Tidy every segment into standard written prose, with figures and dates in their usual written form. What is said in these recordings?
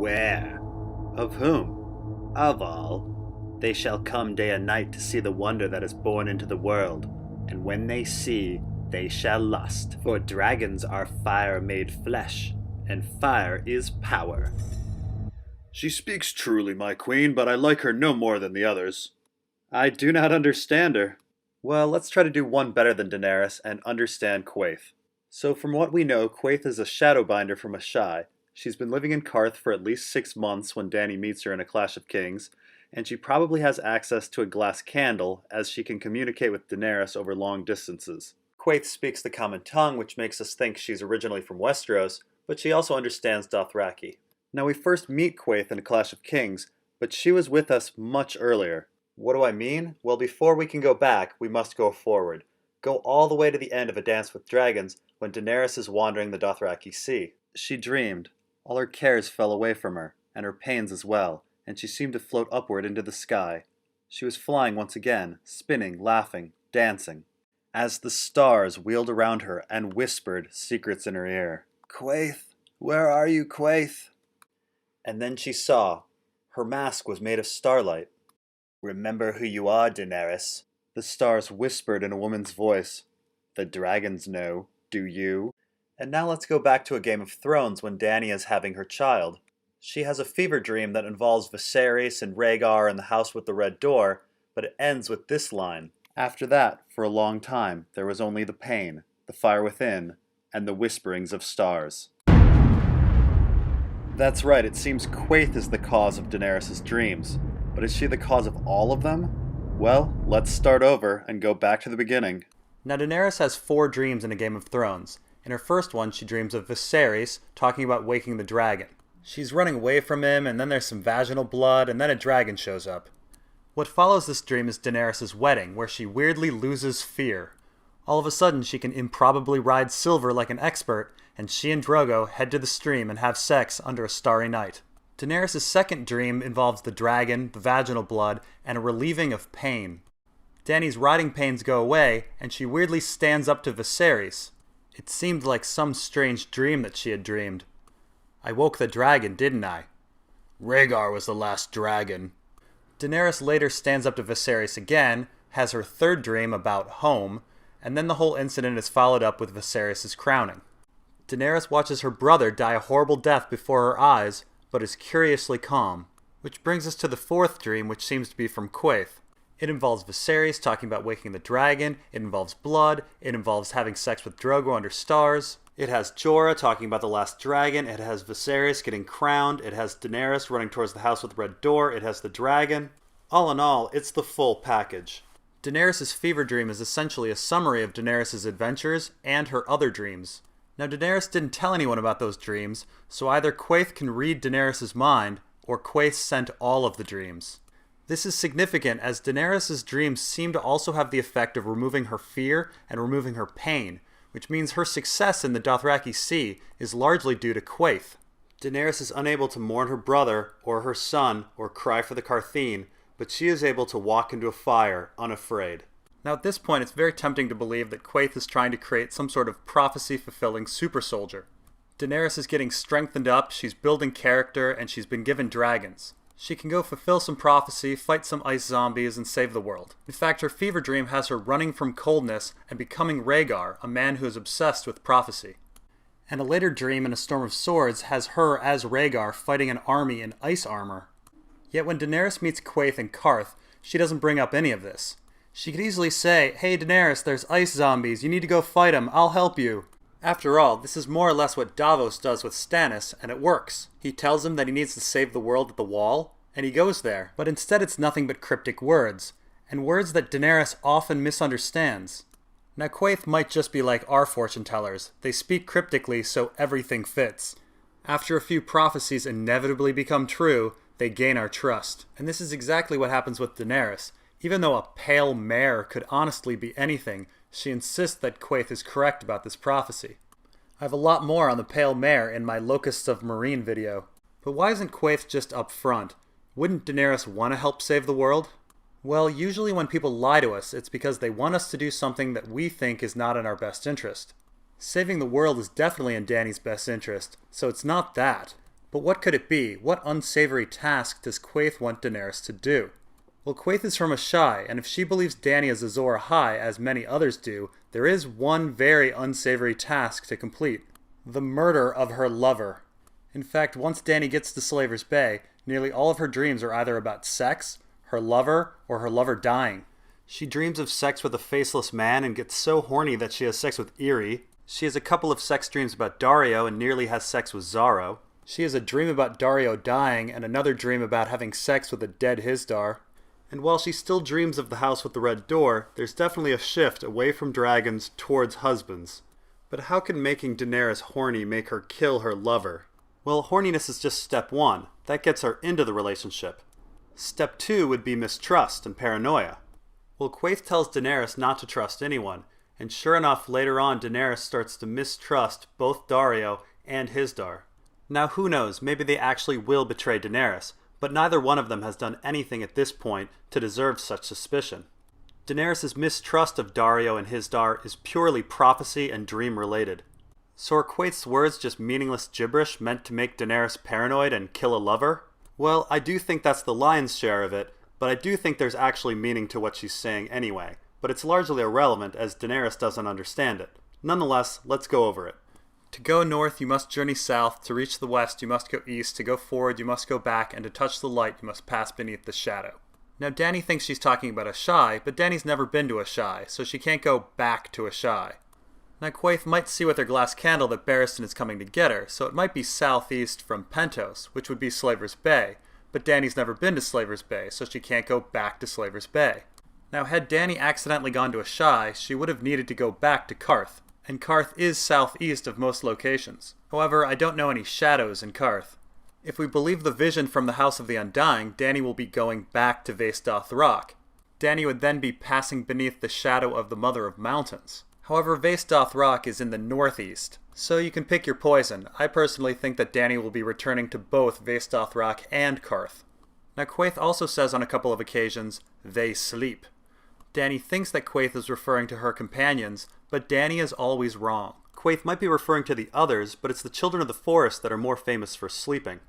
Beware. Of whom? Of all. They shall come day and night to see the wonder that is born into the world, and when they see, they shall lust. For dragons are fire made flesh, and fire is power. She speaks truly, my queen, but I like her no more than the others. I do not understand her. Well, let's try to do one better than Daenerys and understand Quaithe. So from what we know, Quaithe is a Shadowbinder from Asshai. She's been living in Qarth for at least 6 months when Dany meets her in A Clash of Kings, and she probably has access to a glass candle as she can communicate with Daenerys over long distances. Quaithe speaks the common tongue, which makes us think she's originally from Westeros, but she also understands Dothraki. Now we first meet Quaithe in A Clash of Kings, but she was with us much earlier. What do I mean? Well, before we can go back, we must go forward. Go all the way to the end of A Dance with Dragons when Daenerys is wandering the Dothraki Sea. She dreamed. All her cares fell away from her, and her pains as well, and she seemed to float upward into the sky. She was flying once again, spinning, laughing, dancing, as the stars wheeled around her and whispered secrets in her ear. "Quaithe, where are you, Quaithe?" And then she saw. Her mask was made of starlight. "Remember who you are, Daenerys," the stars whispered in a woman's voice. "The dragons know. Do you?" And now let's go back to A Game of Thrones when Dany is having her child. She has a fever dream that involves Viserys and Rhaegar and the house with the red door, but it ends with this line. "After that, for a long time, there was only the pain, the fire within, and the whisperings of stars." That's right, it seems Quaithe is the cause of Daenerys' dreams. But is she the cause of all of them? Well, let's start over and go back to the beginning. Now Daenerys has 4 dreams in A Game of Thrones. In her first one, she dreams of Viserys talking about waking the dragon. She's running away from him, and then there's some vaginal blood, and then a dragon shows up. What follows this dream is Daenerys' wedding, where she weirdly loses fear. All of a sudden, she can improbably ride silver like an expert, and she and Drogo head to the stream and have sex under a starry night. Daenerys' second dream involves the dragon, the vaginal blood, and a relieving of pain. Dany's riding pains go away, and she weirdly stands up to Viserys. It seemed like some strange dream that she had dreamed. "I woke the dragon, didn't I?" "Rhaegar was the last dragon." Daenerys later stands up to Viserys again, has her third dream about home, and then the whole incident is followed up with Viserys' crowning. Daenerys watches her brother die a horrible death before her eyes, but is curiously calm. Which brings us to the fourth dream, which seems to be from Quaithe. It involves Viserys talking about waking the dragon, it involves blood, it involves having sex with Drogo under stars. It has Jorah talking about the last dragon, it has Viserys getting crowned, it has Daenerys running towards the house with the red door, it has the dragon. All in all, it's the full package. Daenerys' fever dream is essentially a summary of Daenerys' adventures and her other dreams. Now Daenerys didn't tell anyone about those dreams, so either Quaithe can read Daenerys' mind, or Quaithe sent all of the dreams. This is significant as Daenerys' dreams seem to also have the effect of removing her fear and removing her pain, which means her success in the Dothraki Sea is largely due to Quaithe. Daenerys is unable to mourn her brother, or her son, or cry for the Qartheen, but she is able to walk into a fire unafraid. Now at this point it's very tempting to believe that Quaithe is trying to create some sort of prophecy-fulfilling super soldier. Daenerys is getting strengthened up, she's building character, and she's been given dragons. She can go fulfill some prophecy, fight some ice zombies, and save the world. In fact, her fever dream has her running from coldness and becoming Rhaegar, a man who is obsessed with prophecy. And a later dream in A Storm of Swords has her as Rhaegar fighting an army in ice armor. Yet when Daenerys meets Quaithe in Qarth, she doesn't bring up any of this. She could easily say, "Hey Daenerys, there's ice zombies, you need to go fight them, I'll help you." After all, this is more or less what Davos does with Stannis, and it works. He tells him that he needs to save the world at the Wall, and he goes there. But instead it's nothing but cryptic words, and words that Daenerys often misunderstands. Now Quaithe might just be like our fortune tellers. They speak cryptically so everything fits. After a few prophecies inevitably become true, they gain our trust. And this is exactly what happens with Daenerys. Even though a pale mare could honestly be anything, she insists that Quaithe is correct about this prophecy. I have a lot more on the pale mare in my Locusts of Meereen video. But why isn't Quaithe just up front? Wouldn't Daenerys want to help save the world? Well, usually when people lie to us, it's because they want us to do something that we think is not in our best interest. Saving the world is definitely in Dany's best interest, so it's not that. But what could it be? What unsavory task does Quaithe want Daenerys to do? Well, Quaithe is from Asshai, and if she believes Dany is Azor Ahai, as many others do, there is one very unsavory task to complete. The murder of her lover. In fact, once Dany gets to Slaver's Bay, nearly all of her dreams are either about sex, her lover, or her lover dying. She dreams of sex with a faceless man and gets so horny that she has sex with Irri. She has a couple of sex dreams about Daario and nearly has sex with Xaro. She has a dream about Daario dying and another dream about having sex with a dead Hisdar. And while she still dreams of the house with the red door, there's definitely a shift away from dragons towards husbands. But how can making Daenerys horny make her kill her lover? Well, horniness is just step one. That gets her into the relationship. Step two would be mistrust and paranoia. Well, Quaithe tells Daenerys not to trust anyone, and sure enough, later on Daenerys starts to mistrust both Daario and Hisdar. Now who knows, maybe they actually will betray Daenerys, but neither one of them has done anything at this point to deserve such suspicion. Daenerys' mistrust of Daario and Hisdar is purely prophecy and dream related. So are Quaithe's words just meaningless gibberish meant to make Daenerys paranoid and kill a lover? Well, I do think that's the lion's share of it, but I do think there's actually meaning to what she's saying anyway, but it's largely irrelevant as Daenerys doesn't understand it. Nonetheless, let's go over it. To go north, you must journey south. To reach the west, you must go east. To go forward, you must go back. And to touch the light, you must pass beneath the shadow. Now, Dany thinks she's talking about Asshai, but Dany's never been to Asshai, so she can't go back to Asshai. Now, Quaithe might see with her glass candle that Barristan is coming to get her, so it might be southeast from Pentos, which would be Slaver's Bay, but Dany's never been to Slaver's Bay, so she can't go back to Slaver's Bay. Now, had Dany accidentally gone to Asshai, she would have needed to go back to Qarth, and Qarth is southeast of most locations. However, I don't know any shadows in Qarth. If we believe the vision from the House of the Undying, Dany will be going back to Vaes Doth Rock. Dany would then be passing beneath the shadow of the Mother of Mountains. However, Vaes Doth Rock is in the northeast, so you can pick your poison. I personally think that Dany will be returning to both Vaes Doth Rock and Qarth. Now, Quaithe also says on a couple of occasions, "they sleep." Dany thinks that Quaithe is referring to her companions, but Dany is always wrong. Quaithe might be referring to the others, but it's the Children of the Forest that are more famous for sleeping.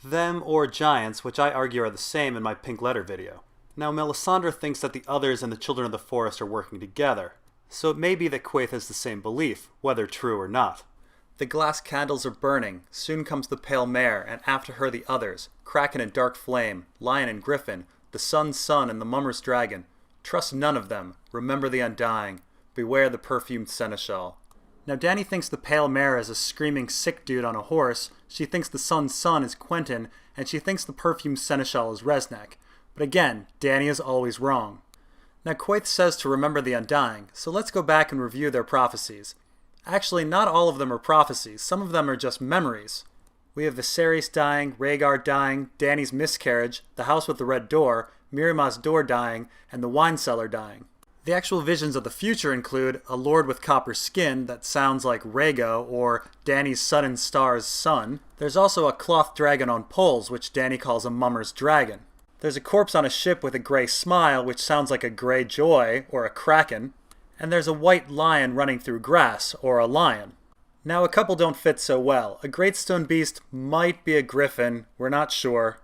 Them or giants, which I argue are the same in my Pink Letter video. Now, Melisandre thinks that the others and the Children of the Forest are working together, so it may be that Quaithe has the same belief, whether true or not. The glass candles are burning, soon comes the pale mare, and after her the others, Kraken and Dark Flame, Lion and Griffin, the Sun's Son and the Mummer's Dragon. Trust none of them, remember the Undying, beware the perfumed seneschal. Now, Dany thinks the pale mare is a screaming sick dude on a horse, she thinks the Sun's Son is Quentyn, and she thinks the perfumed seneschal is Resnack. But again, Dany is always wrong. Now, Quaithe says to remember the Undying, so let's go back and review their prophecies. Actually, not all of them are prophecies, some of them are just memories. We have Viserys dying, Rhaegar dying, Dany's miscarriage, the house with the red door, Mirima's door dying, and the wine cellar dying. The actual visions of the future include a lord with copper skin that sounds like Rhaego or Dany's sudden star's son. There's also a cloth dragon on poles, which Dany calls a mummer's dragon. There's a corpse on a ship with a grey smile, which sounds like a grey joy or a kraken. And there's a white lion running through grass, or a lion. Now, a couple don't fit so well. A great stone beast might be a griffin, we're not sure.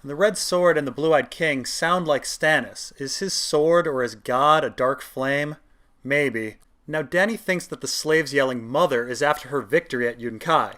And the red sword and the blue-eyed king sound like Stannis. Is his sword or his god a dark flame? Maybe. Now, Dany thinks that the slaves yelling mother is after her victory at Yunkai.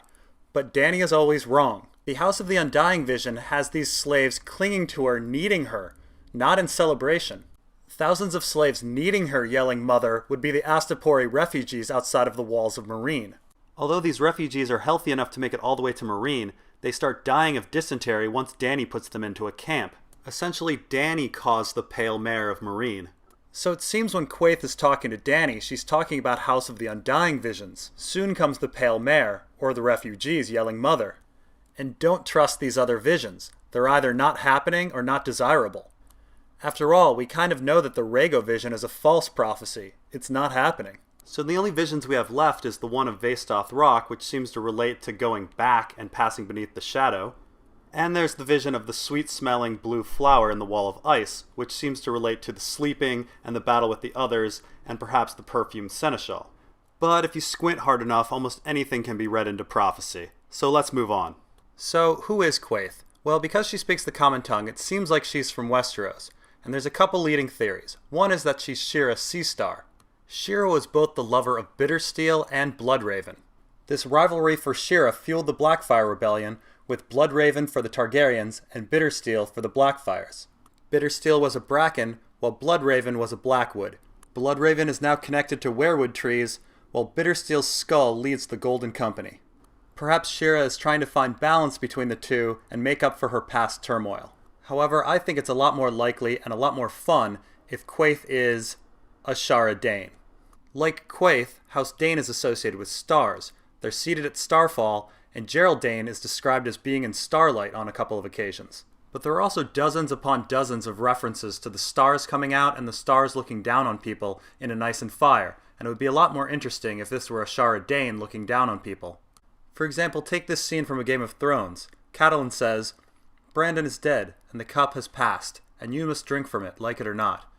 But Dany is always wrong. The House of the Undying vision has these slaves clinging to her, needing her, not in celebration. Thousands of slaves needing her yelling mother would be the Astapori refugees outside of the walls of Meereen. Although these refugees are healthy enough to make it all the way to Meereen, they start dying of dysentery once Dany puts them into a camp. Essentially, Dany caused the pale mare of Meereen. So it seems when Quaithe is talking to Dany, she's talking about House of the Undying visions. Soon comes the pale mare, or the refugees yelling mother. And don't trust these other visions. They're either not happening or not desirable. After all, we kind of know that the Rhaego vision is a false prophecy. It's not happening. So the only visions we have left is the one of Vaes Doth Rock, which seems to relate to going back and passing beneath the shadow. And there's the vision of the sweet-smelling blue flower in the wall of ice, which seems to relate to the sleeping and the battle with the others, and perhaps the perfumed seneschal. But if you squint hard enough, almost anything can be read into prophecy. So let's move on. So, who is Quaithe? Well, because she speaks the common tongue, it seems like she's from Westeros, and there's a couple leading theories. One is that she's Shira Seastar. Shira was both the lover of Bittersteel and Bloodraven. This rivalry for Shira fueled the Blackfyre Rebellion, with Bloodraven for the Targaryens and Bittersteel for the Blackfyres. Bittersteel was a bracken, while Bloodraven was a blackwood. Bloodraven is now connected to weirwood trees, while Bittersteel's skull leads the Golden Company. Perhaps Shira is trying to find balance between the two and make up for her past turmoil. However, I think it's a lot more likely and a lot more fun if Quaithe is Ashara Dayne. Like Quaithe, House Dayne is associated with stars. They're seated at Starfall, and Gerald Dayne is described as being in Starlight on a couple of occasions. But there are also dozens upon dozens of references to the stars coming out and the stars looking down on people in A Ice and Fire, and it would be a lot more interesting if this were Ashara Dayne looking down on people. For example, take this scene from A Game of Thrones. Catelyn says, "Brandon is dead, and the cup has passed, and you must drink from it, like it or not."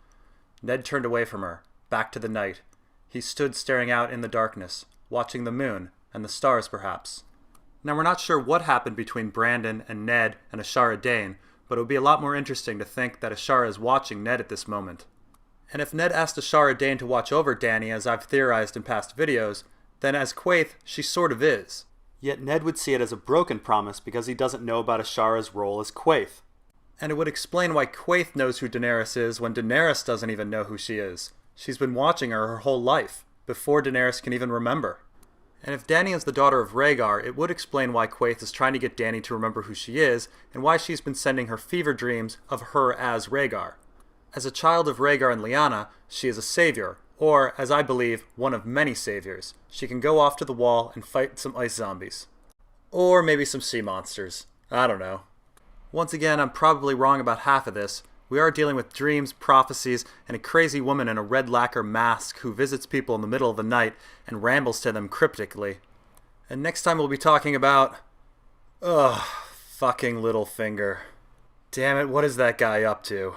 Ned turned away from her, back to the night. He stood staring out in the darkness, watching the moon, and the stars perhaps. Now we're not sure what happened between Brandon and Ned and Ashara Dayne, but it would be a lot more interesting to think that Ashara is watching Ned at this moment. And if Ned asked Ashara Dayne to watch over Dany, as I've theorized in past videos, then as Quaithe, she sort of is. Yet Ned would see it as a broken promise because he doesn't know about Ashara's role as Quaithe. And it would explain why Quaithe knows who Daenerys is when Daenerys doesn't even know who she is. She's been watching her whole life, before Daenerys can even remember. And if Dany is the daughter of Rhaegar, it would explain why Quaithe is trying to get Dany to remember who she is, and why she's been sending her fever dreams of her as Rhaegar. As a child of Rhaegar and Lyanna, she is a savior, or, as I believe, one of many saviors. She can go off to the wall and fight some ice zombies. Or maybe some sea monsters. I don't know. Once again, I'm probably wrong about half of this. We are dealing with dreams, prophecies, and a crazy woman in a red lacquer mask who visits people in the middle of the night and rambles to them cryptically. And next time we'll be talking about... fucking Littlefinger. Damn it, what is that guy up to?